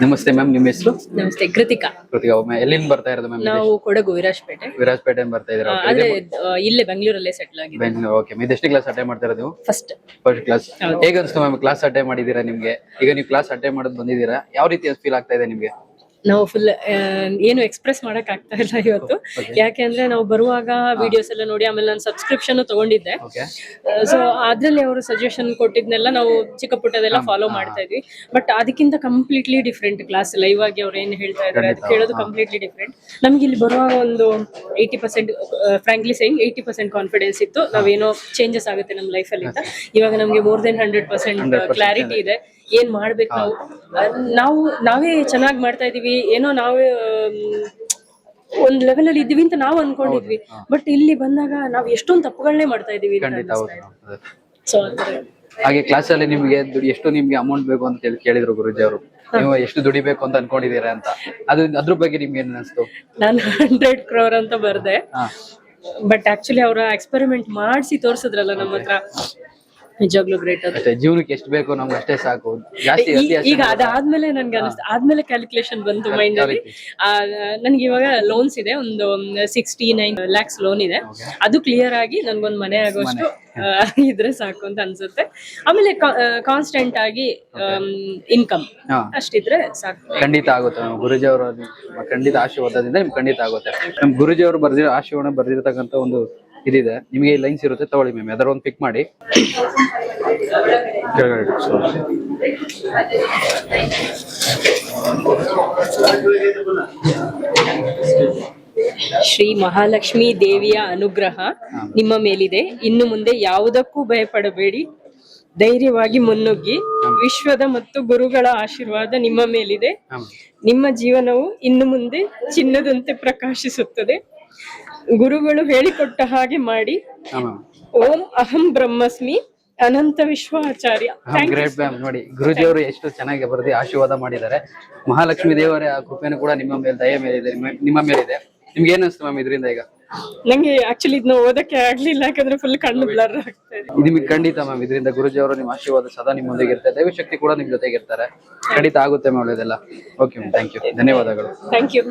ನಮಸ್ತೆ ಮ್ಯಾಮ್, ನಿಮ್ಮ ಹೆಸರು? ನಮಸ್ತೆ, ಕೃತಿಕಾ. ಕೃತಿಕಾ, ಎಲ್ಲಿಂದ ಬರ್ತಾ ಇರೋದು ಮ್ಯಾಮ್? ನಾವು ಕೊಡಗು ವಿರಾಜಪೇಟೆ. ವಿರಾಜಪೇಟೆ ಬರ್ತಾ ಇದ್ದೀರಾ? ಆದ್ರೆ ಇಲ್ಲೇ ಬೆಂಗಳೂರಲ್ಲೇ ಸೆಟ್ಲ್ ಆಗಿದೆ. ಬೆಂಗಳೂರು. ಓಕೆ, ಇದು ಎಷ್ಟು ಕ್ಲಾಸ್ ಅಟೆಂಡ್ ಮಾಡ್ತಾ ಇರೋದು ನೀವು? First class. ಹೇಗೆ ಅನ್ಸ್ತು ಮ್ಯಾಮ್ ಕ್ಲಾಸ್ ಅಟೆಂಡ್ ಮಾಡಿದೀರಾ? ನಿಮ್ಗೆ ಈಗ ನೀವು ಕ್ಲಾಸ್ ಅಟೆಂಡ್ ಮಾಡೋದು ಬಂದಿದ್ದೀರಾ, ಯಾವ ರೀತಿ ಫೀಲ್ ಆಗ್ತಾ ಇದೆ ನಿಮ್ಗೆ? ನಾವು ಫುಲ್ ಏನು ಎಕ್ಸ್ಪ್ರೆಸ್ ಮಾಡಕ್ ಆಗ್ತಾ ಇಲ್ಲ ಇವತ್ತು. ಯಾಕೆ ಅಂದ್ರೆ ನಾವು ಬರುವಾಗ ವಿಡಿಯೋಸ್ ಎಲ್ಲ ನೋಡಿ ಆಮೇಲೆ ನಾನು ಸಬ್ಸ್ಕ್ರಿಪ್ಷನ್ ತಗೊಂಡಿದ್ದೆ. ಸೊ ಅದ್ರಲ್ಲಿ ಅವರು ಸಜೆಷನ್ ಕೊಟ್ಟಿದ್ನೆಲ್ಲ ನಾವು ಚಿಕ್ಕ ಪುಟ್ಟದೆಲ್ಲ ಫಾಲೋ ಮಾಡ್ತಾ ಇದ್ವಿ. ಬಟ್ ಅದಕ್ಕಿಂತ ಕಂಪ್ಲೀಟ್ಲಿ ಡಿಫ್ರೆಂಟ್ ಕ್ಲಾಸ್. ಲೈವ್ ಆಗಿ ಅವ್ರು ಏನ್ ಹೇಳ್ತಾ ಇದ್ದಾರೆ ಅದು ಕೇಳೋದು ಕಂಪ್ಲೀಟ್ಲಿ ಡಿಫ್ರೆಂಟ್. ನಮ್ಗೆ ಇಲ್ಲಿ ಬರುವಾಗ ಒಂದು 80% ಫ್ರಾಂಕ್ಲಿ ಸೇಯಿಂಗ್ 80% ಕಾನ್ಫಿಡೆನ್ಸ್ ಇತ್ತು, ನಾವೇನೋ ಚೇಂಜಸ್ ಆಗುತ್ತೆ ನಮ್ಮ ಲೈಫಲ್ಲಿ ಅಂತ. ಇವಾಗ ನಮ್ಗೆ ಮೋರ್ ದೆನ್ 100% ಕ್ಲಾರಿಟಿ ಇದೆ ಏನ್ ಮಾಡ್ಬೇಕು. ನಾವು ನಾವೇ ಚೆನ್ನಾಗಿ ಮಾಡ್ತಾ ಇದೀವಿ, ಏನೋ ನಾವೇ ಒಂದ್ ಲೆವೆಲ್ ಅಲ್ಲಿ ಇದೀವಿ ಅಂತ ನಾವು ಅನ್ಕೊಂಡಿದ್ವಿ. ಬಟ್ ಇಲ್ಲಿ ಬಂದಾಗ ನಾವ್ ಎಷ್ಟೊಂದು ತಪ್ಪುಗಳನ್ನೇ ಮಾಡ್ತಾ ಇದೀವಿ. ಸೊ ಹಾಗೆ ಕ್ಲಾಸ್ ಅಲ್ಲಿ ನಿಮ್ಗೆ ಎಷ್ಟು ನಿಮ್ಗೆ ಅಮೌಂಟ್ ಬೇಕು ಅಂತ ಕೇಳಿದ್ರು ಗುರುಜಿ ಅವರು, ನೀವು ಎಷ್ಟು ದುಡಿಬೇಕು ಅಂತ ಅನ್ಕೊಂಡಿದೀರಾ ಅಂತ, ಅದ್ರ ಬಗ್ಗೆ ನಿಮ್ಗೆ ಏನ್ ಅನಿಸ್ತು? ನಾನು 100 crore ಅಂತ ಬರ್ದೆ. ಬಟ್ ಆಕ್ಚುಲಿ ಅವ್ರ ಎಕ್ಸ್ಪೆರಿಮೆಂಟ್ ಮಾಡಿಸಿ ತೋರ್ಸಿದ್ರಲ್ಲ ನಮ್ಮ ಹತ್ರ, ನಿಜವಾಗ್ಲೂ ಗ್ರೇಟ್. ಅದು ಜೀವನಕ್ಕೆ ಎಷ್ಟು ಬೇಕು ನಮ್ಗೆ ಅಷ್ಟೇ ಸಾಕು. ಜಾಸ್ತಿ ಈಗ ಅದಾದ್ಮೇಲೆ ನನ್ಗೆ ಅನಿಸ್ತು, ಆದ್ಮೇಲೆ ಕ್ಯಾಲ್ಕುಲೇಷನ್ ಬಂತು ಮೈಂಡ್ ಅಲ್ಲಿ. ನನ್ಗೆ ಇವಾಗ ಲೋನ್ಸ್ ಇದೆ, ಒಂದು 69 lakhs ಲೋನ್ ಇದೆ. ಅದು ಕ್ಲಿಯರ್ ಆಗಿ ನನ್ಗೊಂದ್ ಮನೆ ಆಗೋಷ್ಟು ಇದ್ರೆ ಸಾಕು ಅಂತ ಅನ್ಸುತ್ತೆ. ಆಮೇಲೆ ಕಾನ್ಸ್ಟೆಂಟ್ ಆಗಿ ಇನ್ಕಮ್ ಅಷ್ಟಿದ್ರೆ ಸಾಕು. ಖಂಡಿತ ಆಗುತ್ತೆ. ಗುರುಜಿ ಅವರ ಖಂಡಿತ ಆಶೀರ್ವಾದದಿಂದ ನಿಮ್ಗೆ ಖಂಡಿತ ಆಗುತ್ತೆ. ನಮ್ ಗುರುಜಿ ಅವರು ಬರ್ದಿರೋ ಆಶೀರ್ವಾದ ಬರ್ದಿರತಕ್ಕಂತ ಒಂದು ಇದಿದೆ, ನಿಮಗೆ ಲೈನ್ಸ್ ಇರುತ್ತೆ, ತಗೊಳ್ಳಿ ಮ್ಯಾಮ್. ಯಾವ್ದಾರು ಒಂದು ಪಿಕ್ ಮಾಡಿ. ಶ್ರೀ ಮಹಾಲಕ್ಷ್ಮಿ ದೇವಿಯ ಅನುಗ್ರಹ ನಿಮ್ಮ ಮೇಲಿದೆ. ಇನ್ನು ಮುಂದೆ ಯಾವುದಕ್ಕೂ ಭಯಪಡಬೇಡಿ, ಧೈರ್ಯವಾಗಿ ಮುನ್ನುಗ್ಗಿ. ವಿಶ್ವದ ಮತ್ತು ಗುರುಗಳ ಆಶೀರ್ವಾದ ನಿಮ್ಮ ಮೇಲಿದೆ. ನಿಮ್ಮ ಜೀವನವು ಇನ್ನು ಮುಂದೆ ಚಿನ್ನದಂತೆ ಪ್ರಕಾಶಿಸುತ್ತದೆ. ಗುರುಗಳು ಹೇಳಿಕೊಟ್ಟ ಹಾಗೆ ಮಾಡಿ. ಓಂ ಅಹಂ ಬ್ರಹ್ಮಸ್ಮಿ ಅನಂತ ವಿಶ್ವಾಚಾರ್ಯ. Great ma'am. ನೋಡಿ, ಗುರುಜಿ ಅವರು ಎಷ್ಟು ಚೆನ್ನಾಗಿ ಬರೆದಿ ಆಶೀರ್ವಾದ ಮಾಡಿದ್ದಾರೆ. ಮಹಾಲಕ್ಷ್ಮಿ ದೇವರ ಕೃಪೆನೂ ಕೂಡ ನಿಮ್ಮ ಮೇಲೆ, ದಯ ಮೇಲಿದೆ, ನಿಮ್ಮ ಮೇಲಿದೆ. ನಿಮ್ಗೆ ಏನ್ ಅನಿಸ್ತು ಮ್ಯಾಮ್ ಇದರಿಂದ? ಈಗ ನಂಗೆ ಆಕ್ಚುಲಿ ಇದನ್ನ ಓದಕ್ಕೆ ಆಗ್ಲಿಲ್ಲ, ಯಾಕಂದ್ರೆ ಫುಲ್ ಕಣ್ಣು ಬ್ಲರ್ ಆಗ್ತಾ ಇದೆ. ನಿಮ್ಗೆ ಖಂಡಿತ ಮ್ಯಾಮ್ ಇದರಿಂದ ಗುರುಜಿ ಅವರು ನಿಮ್ಮ ಆಶೀರ್ವಾದ ಸದಾ ನಿಮ್ಮೊಂದಿಗೆ ಇರ್ತಾರೆ, ದೈವಶಕ್ತಿ ಕೂಡ ನಿಮ್ ಜೊತೆಗೆ ಇರ್ತಾರೆ. ಖಂಡಿತ ಆಗುತ್ತೆ ಮ್ಯಾಮ್ ಒಳ್ಳೇದೆಲ್ಲ. ಓಕೆ ಮ್ಯಾಮ್, ಥ್ಯಾಂಕ್ ಯು, ಧನ್ಯವಾದಗಳು. Thank you.